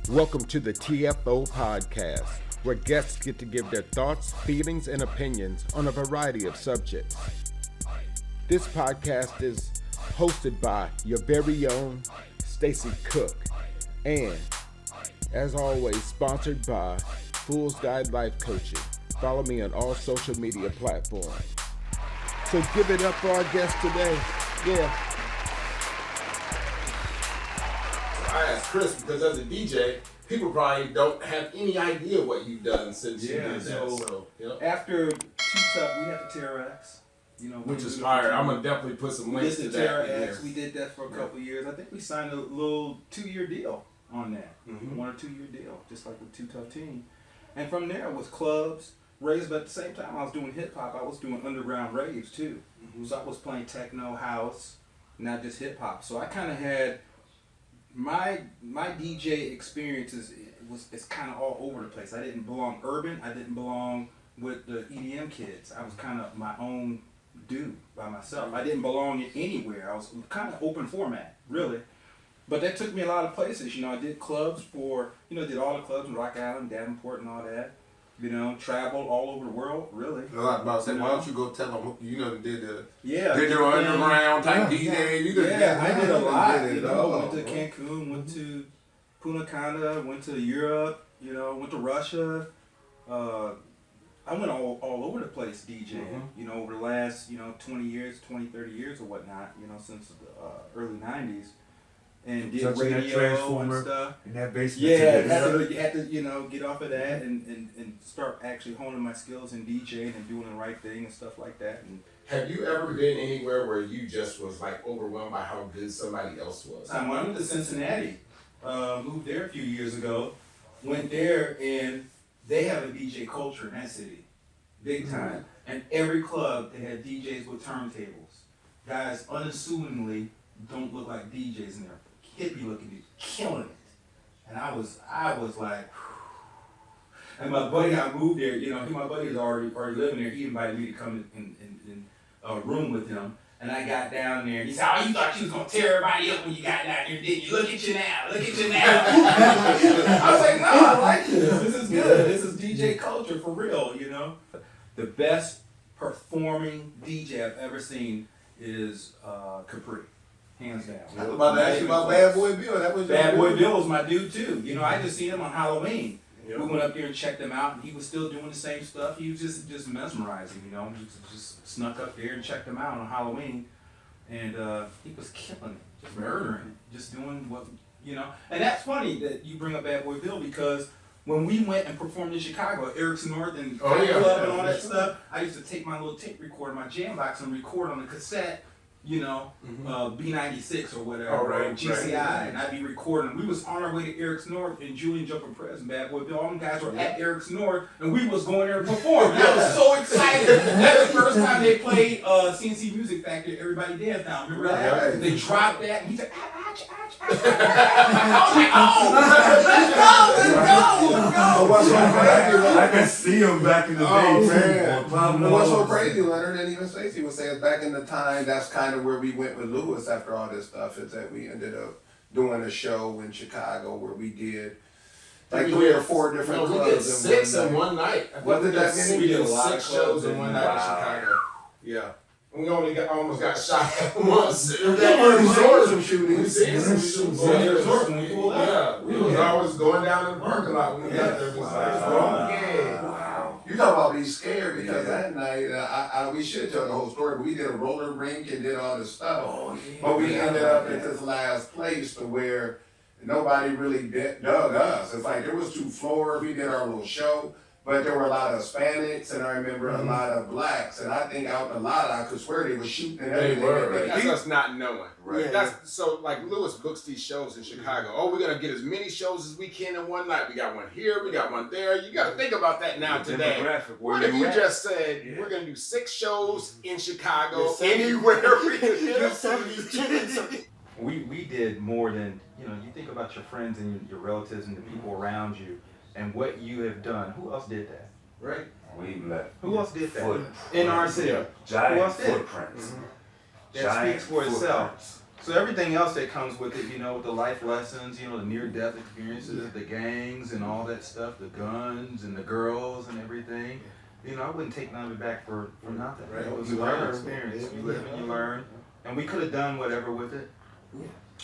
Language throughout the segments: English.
Welcome to the TFO podcast, where guests get to give their thoughts, feelings, and opinions on a variety of subjects. This podcast is hosted by your very own Stacey Cook, and, as always, sponsored by Fool's Guide Life Coaching. Follow me on all social media platforms. So give it up for our guest today. Yeah. I asked Chris because as a DJ, people probably don't have any idea what you've done since you did that. So after Tuff, we had the TerrorX, which is fire. I'm gonna definitely put some links to that. TerrorX. We did that for a couple of years. I think we signed a little 2-year deal on that, 1 or 2 year deal, just like with Tuff Team. And from there was clubs, raves, but at the same time I was doing hip hop. I was doing underground raves too. So I was playing techno, house, not just hip hop. So I kind of had my DJ experiences it's kind of all over the place. I didn't belong urban. I didn't belong with the EDM kids. I was kind of my own dude by myself. I didn't belong anywhere. I was kind of open format, really. But that took me a lot of places. I did clubs for, did all the clubs in Rock Island, Davenport, and all that. Traveled all over the world, really. I was about to say, why don't you go tell them, did your underground type DJ. I did a lot. Went to Cancun, went to Punta Cana, went to Europe, went to Russia. I went all over the place DJing, over the last, 20 years, 20, 30 years or whatnot, since the early 90s. And did radio and stuff. In that basement. You had to get off of that and start actually honing my skills in DJing and doing the right thing and stuff like that. And have you ever been anywhere where you just was like overwhelmed by how good somebody else was? I went to Cincinnati, moved there a few years ago, went there and they have a DJ culture in that city, big time. And every club, they had DJs with turntables. Guys unassumingly don't look like DJs in there. Hippie looking, killing it. And I was like, whew. And my buddy, I moved there, my buddy was already living there. He invited me to come in a room with him. And I got down there and he said, oh, you thought you was going to tear everybody up when you got down there, didn't you? Look at you now. I was like, no, I like this. This is good. This is DJ culture for real, The best performing DJ I've ever seen is Capri. Hands down. I was about to ask you about Bad Boy Bill. Bad Boy Bill was my dude too. I just seen him on Halloween. Yep. We went up there and checked him out, and he was still doing the same stuff. He was just mesmerizing, just snuck up there and checked him out on Halloween, and he was killing it, just murdering it, just doing what, And that's funny that you bring up Bad Boy Bill because when we went and performed in Chicago, Eric's North and Club and all that stuff, I used to take my little tape recorder, my jam box, and record on the cassette. B96 or whatever, GCI, and I'd be recording. We was on our way to Eric's North and Julian Jumping Press and Bad Boy Bill. All them guys were at Eric's North, and we was going there to perform. And I was so excited. That's the first time they played CNC Music Factory. Everybody danced now. Remember that? Right. They dropped that, and he said, I was like, oh, let's go. I can see him back in the day. Man. What's so crazy, Leonard, and even Stacey was saying back in the time, that's kind of where we went with Lewis after all this stuff, is that we ended up doing a show in Chicago where we did like 3 or 4 different clubs. We did 6 in one night. What did that mean? We did 6 shows in one night in Chicago. Yeah. We almost got shot once. We saw some shootings. We was always going down in the parking lot when we got there. Wow. You talk about being scared because that night, we should tell the whole story, but we did a roller rink and did all this stuff. But we ended up at this last place to where nobody really dug us. It's like there was 2 floors. We did our little show. But there were a lot of Hispanics, and I remember a lot of blacks, and I think out in a lot, I could swear they were shooting and everything. That's us not knowing, right? Yeah. That's so like Lewis books these shows in Chicago. Oh, we're gonna get as many shows as we can in one night. We got one here, we got one there. You got to think about that now today. What if you just said we're gonna do 6 shows in Chicago, anywhere we can get them? 70s chickens. We did more than you think about your friends and your relatives and the people around you. And what you have done, who else did that? Right? We left. Who else did that? In our city. Giant who else did? Footprints. That speaks for itself. So everything else that comes with it, you know, the life lessons, you know, the near-death experiences, the gangs and all that stuff, the guns and the girls and everything. You know, I wouldn't take none of it back for nothing. Right. It was a learning experience. You live and you learn. And we could have done whatever with it.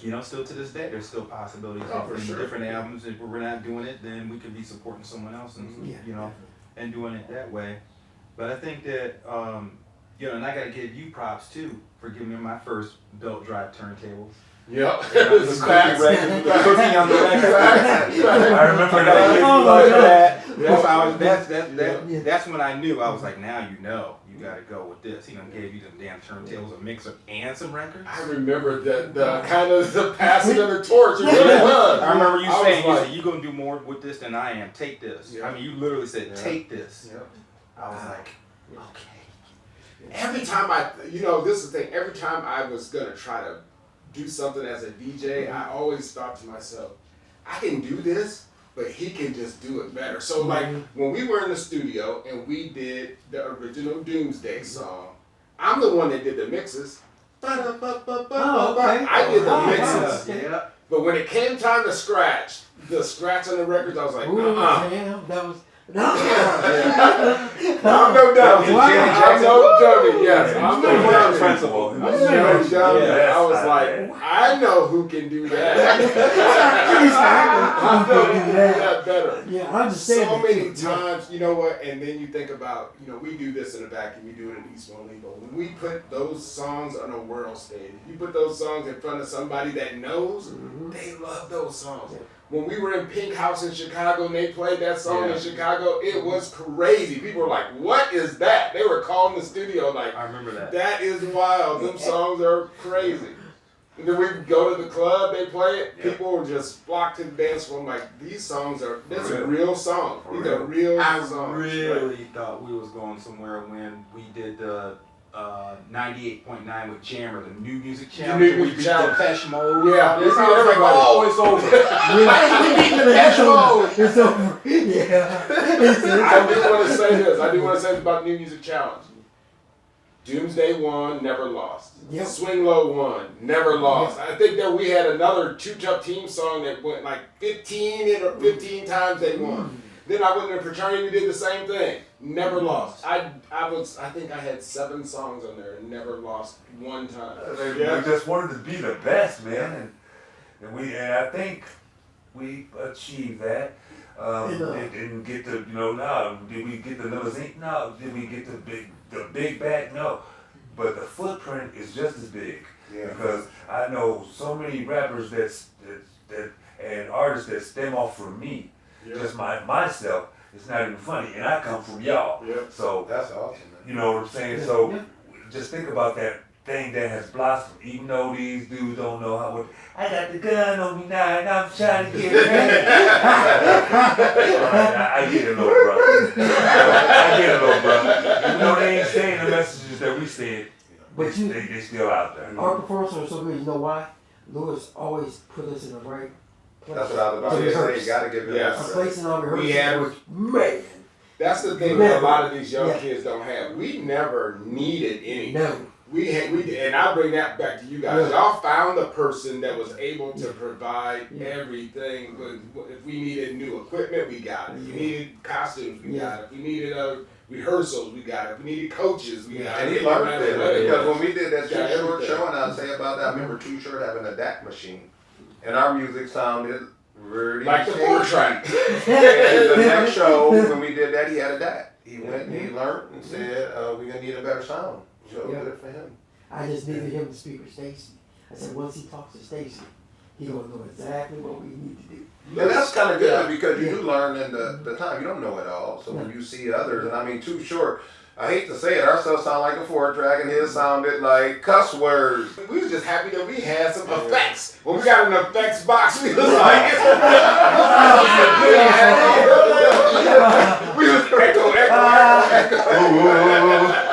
You know, still to this day, there's still possibilities in different albums. If we're not doing it, then we could be supporting someone else and, you know, and doing it that way. But I think that, you know, and I got to give you props too for giving me my first belt drive turntables. Yep. The cookie on the record. I remember that. That's when I knew. I was like, now you know, you got to go with this. He done gave you them damn turntables, a mixer, and some records. I remember the kind of the passing of the torch. It really was. I remember you saying, you said, you're going to do more with this than I am. Take this. Yeah. I mean, you literally said, take this. Yeah. I was like, okay. Every time you know, this is the thing, every time I was going to try to do something as a DJ, I always thought to myself, I can do this, but he can just do it better. So like when we were in the studio and we did the original Doomsday song, I'm the one that did the mixes. I did the mixes. Yeah. But when it came time to scratch, the scratch on the records, I was like, Damn, that was. I'm no dummy. I'm no dummy. Yes, I'm no dummy. Principal. I'm no dummy. Yeah, I was like, I know who can do that. I know who can do that better. Yeah, I understand. So many times, you know what? And then you think about, you know, we do this in the vacuum, we do it in East Moline, but when we put those songs on a world stage, you put those songs in front of somebody that knows, they love those songs. When we were in Pink House in Chicago and they played that song in Chicago, it was crazy. People were like, what is that? They were calling the studio like, I remember that. That is wild. Them songs are crazy. And then we go to the club, they play it, people will just flock to the dance floor. I'm like, these songs are, this is real songs. These are real songs. I really thought we was going somewhere when we did the 98.9 with Jammer, the New Music Challenge. New Music Challenge. Depeche Mode. Yeah. This I was like, oh, it's over. It's over. It's over. Yeah. I do want to say this. I do want to say this about New Music Challenge. Doomsday won, never lost. Yep. Swing Low won, never lost. I think that we had another Tuff Team song that went like 15 times they won. Then I went in a fraternity, we did the same thing. Never lost. I think I had 7 songs on there and never lost one time. We just wanted to be the best, man, and I think we achieved that. Didn't get the did we get the limousine? No. Did we get the big bag? No. But the footprint is just as big because I know so many rappers that and artists that stem off from me. Just myself, it's not even funny, and I come from y'all. So That's awesome, man. you know what I'm saying. So just think about that thing that has blossomed. Even though these dudes don't know how. I got the gun on me now, and I'm trying to get ready. I get it, little brother. I get it, little brother. Even though they ain't saying the messages that we said, But they still out there. Our performance was so good. You know why? Lewis always put us in the right place. That's what I was about to say. You got to give it Yes. A place in our rehearsal. We had- was, man. That's the thing that a lot of these young kids don't have. We never needed anything. No. We did, and I'll bring that back to you guys. Y'all found the person that was able to provide everything. If we needed new equipment, we got it. If we needed costumes, we got it. If we needed rehearsals, we got it. If we needed coaches, we got it. And he learned it because when we did that Too Got Short everything. show, and I'll say about that, I remember Too Short having a DAC machine, and our music sounded really like the 4-track. And the next show, when we did that, he had a DAC. He went and he learned and said, we're going to need a better sound. So good for him. I just needed him to speak with Stacey. I said, once he talks to Stacey, he gonna know exactly what we need to do. And that's kind of good because you do learn in the time. You don't know it all. So when you see others, and I mean, Too Short, I hate to say it, our stuff sounded like a 4-track and his sounded like cuss words. We was just happy that we had some effects. When we got an effects box, we was like, we was echo.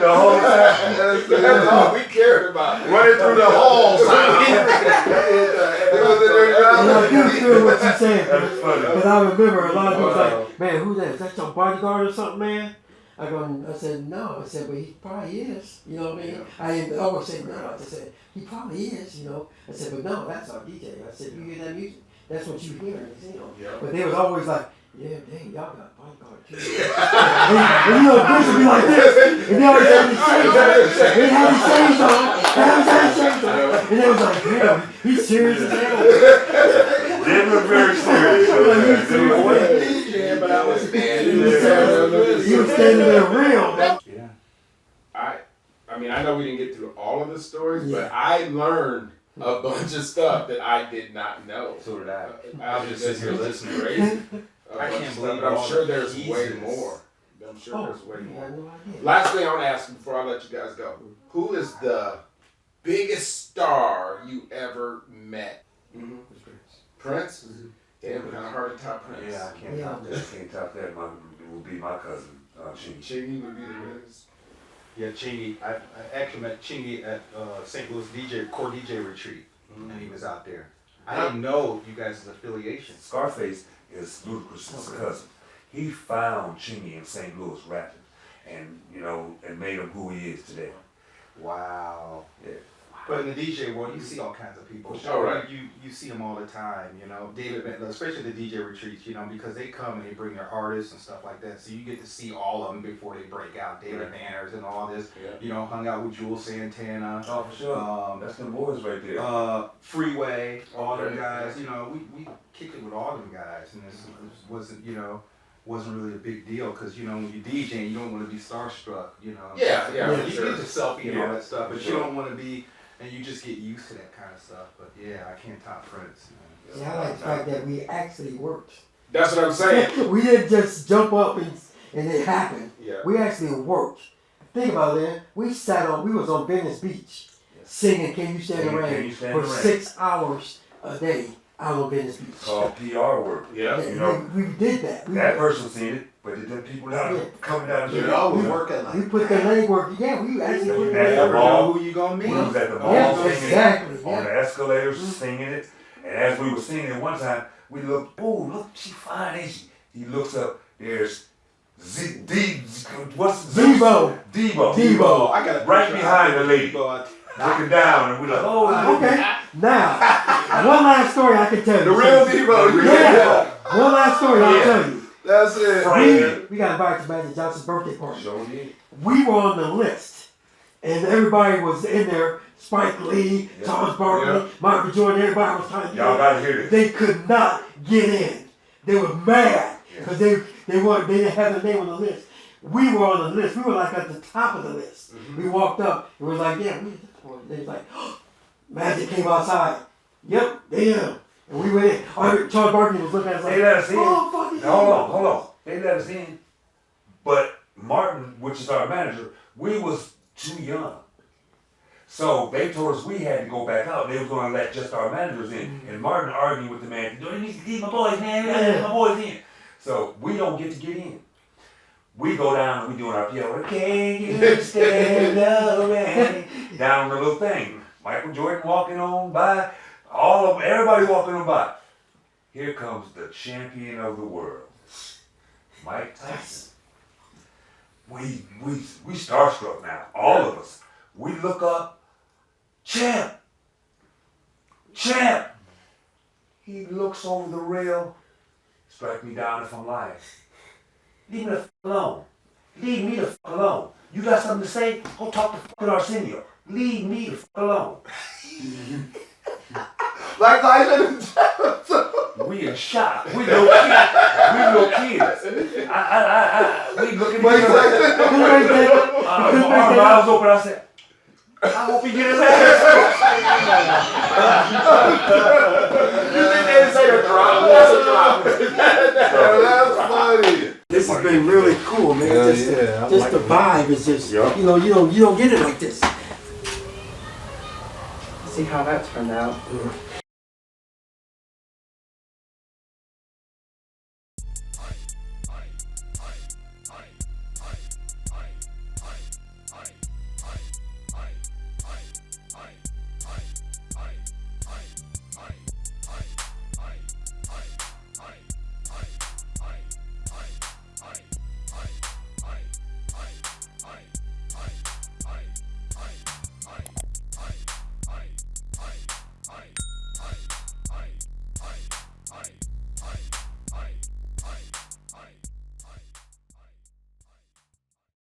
The whole time. That's all we cared about. Running through the halls. You feel what you're saying. That's funny. Because I remember a lot of people was like, man, who's that? Is that your bodyguard or something, man? I said, no. I said, but he probably is. You know what I mean? I didn't always say no. I said, he probably is, you know. I said, but no, that's our DJ. I said, you hear that music? That's what you hear, you know. Yeah. But they was always like, yeah, dang, y'all got bodyguard too. And you know, Chris would be like this. And they always had his shades on. They had his shades on. And they was like, damn, he's serious as hell. They look very serious. But I was standing He was standing there real. Yeah. I mean, I know we didn't get through all of the stories, but I learned a bunch of stuff that I did not know. So did I. I was just sitting here listening. Crazy. I can't believe I'm all sure the there's way pieces. more. I'm sure there's way I more. had no idea. Last thing I want to ask before I let you guys go: who is the biggest star you ever met? Prince. Damn, kind of hard to top Prince. Yeah, I can't top that. I can't top that. It will be my cousin, Chingy. Chingy would be the biggest. Yeah, Chingy. I actually met Chingy at St. Louis core DJ retreat, and he was out there. I didn't know you guys' affiliation. Scarface is Ludacris' cousin. He found Chingy in St. Louis rapping, and and made him who he is today. Wow. Yeah. But in the DJ world, you see all kinds of people. Oh, right. You see them all the time, David, especially the DJ retreats, because they come and they bring their artists and stuff like that. So you get to see all of them before they break out. David Manners and all this. Yeah. Hung out with Jules Santana. Oh, for sure. That's them boys right there. Freeway, all them guys. We kicked it with all them guys, and this wasn't really a big deal because when you DJ, you don't want to be starstruck. Yeah, You sure. get the selfie and all that stuff, but sure. you don't want to be. And you just get used to that kind of stuff. But yeah, I can't top Prince. See, I like the fact that we actually worked. That's what I'm saying. We didn't just jump up and it happened. Yeah. We actually worked. Think about it. We was on Venice Beach singing Can You Stand the Rain for 6 hours a day out on Venice Beach. It's called PR work. Yeah. We did that. That person seen it, but did them people coming down the street? was working like We put the legwork. Yeah, we actually put the At the Never legwork. mall. know who you gonna meet. We was at the mall Yeah, singing exactly. it, on the escalators singing it, and as we were singing it one time, we looked, look, she fine, ain't she? He looks up, there's Debo. Debo. I got Right behind the lady. Looking down, and we're like, Okay. Now, one last story I can tell you. the real Debo. Yeah. One last story I'll tell you. That's it. We got invited to Magic Johnson's birthday party. Sure did. We were on the list, and everybody was in there. Spike Lee, Charles Barkley, Michael Jordan, everybody was trying to Y'all gotta hear this. They could not get in. They were mad because they didn't have their name on the list. We were on the list. We were like at the top of the list. We walked up and was like, yeah, we at the point. They was like, Magic came outside. Yep, damn. And we went in. Charles Barkley was looking at us like, They let us in. oh, fucking Hold on. They let us in. But Martin, which is our manager, we was too young. So they told us we had to go back out. They was going to let just our managers in. And Martin arguing with the man, you need to keep my boys, man. You got to let my boys in. So we don't get to get in. We go down and we doing our PO. Can you stand the rain? Down on the little thing. Michael Jordan walking on by. Everybody walking on by. Here comes the champion of the world, Mike Tyson. We starstruck now, all of us. We look up, champ. He looks over the rail. Strike me down if I'm lying. Leave me the f alone. Leave me the f alone. You got something to say? Go talk to fucking Arsenio. Leave me the f alone. Like I We in shock. We little kids. We looking at each other. My eyes open. I said, I hope he get his ass. You think they say a drop? That's a drop. That's funny. This has been really cool, man. Just the vibe is just, you don't get it like this. See how that turned out.